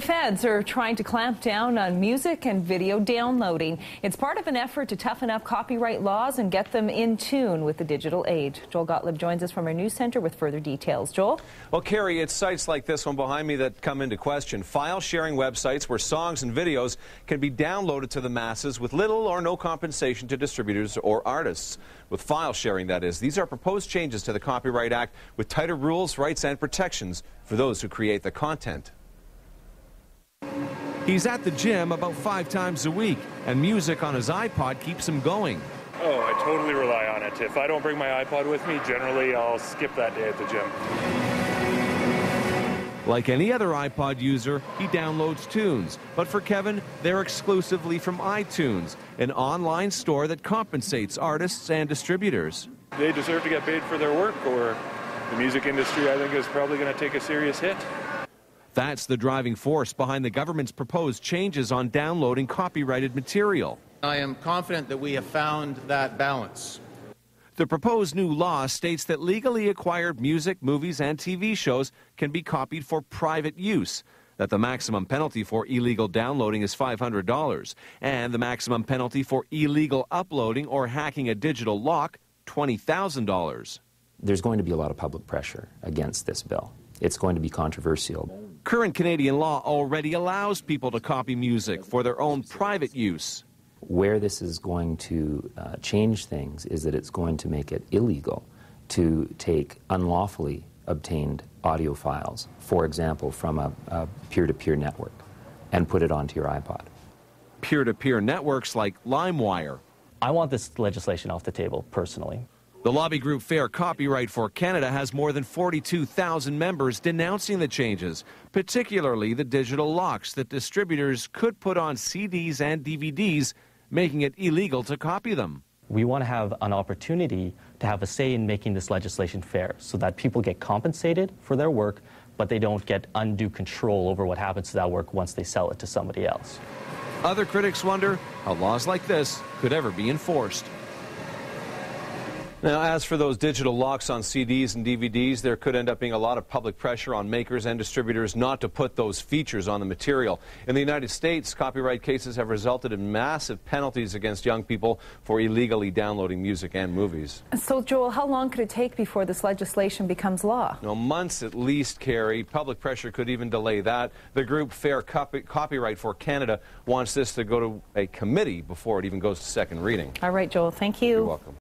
The feds are trying to clamp down on music and video downloading. It's part of an effort to toughen up copyright laws and get them in tune with the digital age. Joel Gottlieb joins us from our news center with further details. Joel? Well, Carrie, it's sites like this one behind me that come into question. File-sharing websites where songs and videos can be downloaded to the masses with little or no compensation to distributors or artists. With file sharing, that is. These are proposed changes to the Copyright Act with tighter rules, rights, and protections for those who create the content. He's at the gym about 5 times a week, and music on his iPod keeps him going. Oh, I totally rely on it. If I don't bring my iPod with me, generally I'll skip that day at the gym. Like any other iPod user, he downloads tunes. But for Kevin, they're exclusively from iTunes, an online store that compensates artists and distributors. They deserve to get paid for their work, or the music industry, I think, is probably going to take a serious hit. That's the driving force behind the government's proposed changes on downloading copyrighted material. I am confident that we have found that balance. The proposed new law states that legally acquired music, movies, and TV shows can be copied for private use, that the maximum penalty for illegal downloading is $500, and the maximum penalty for illegal uploading or hacking a digital lock, $20,000. There's going to be a lot of public pressure against this bill. It's going to be controversial. Current Canadian law already allows people to copy music for their own private use. Where this is going to change things is that it's going to make it illegal to take unlawfully obtained audio files, for example, from a peer-to-peer network, and put it onto your iPod. Peer-to-peer networks like LimeWire. I want this legislation off the table, personally. The lobby group Fair Copyright for Canada has more than 42,000 members denouncing the changes, particularly the digital locks that distributors could put on CDs and DVDs, making it illegal to copy them. We want to have an opportunity to have a say in making this legislation fair so that people get compensated for their work, but they don't get undue control over what happens to that work once they sell it to somebody else. Other critics wonder how laws like this could ever be enforced. Now, as for those digital locks on CDs and DVDs, there could end up being a lot of public pressure on makers and distributors not to put those features on the material. In the United States, copyright cases have resulted in massive penalties against young people for illegally downloading music and movies. So, Joel, how long could it take before this legislation becomes law? No, months at least, Carrie. Public pressure could even delay that. The group Fair Copyright for Canada wants this to go to a committee before it even goes to second reading. All right, Joel, thank you. You're welcome.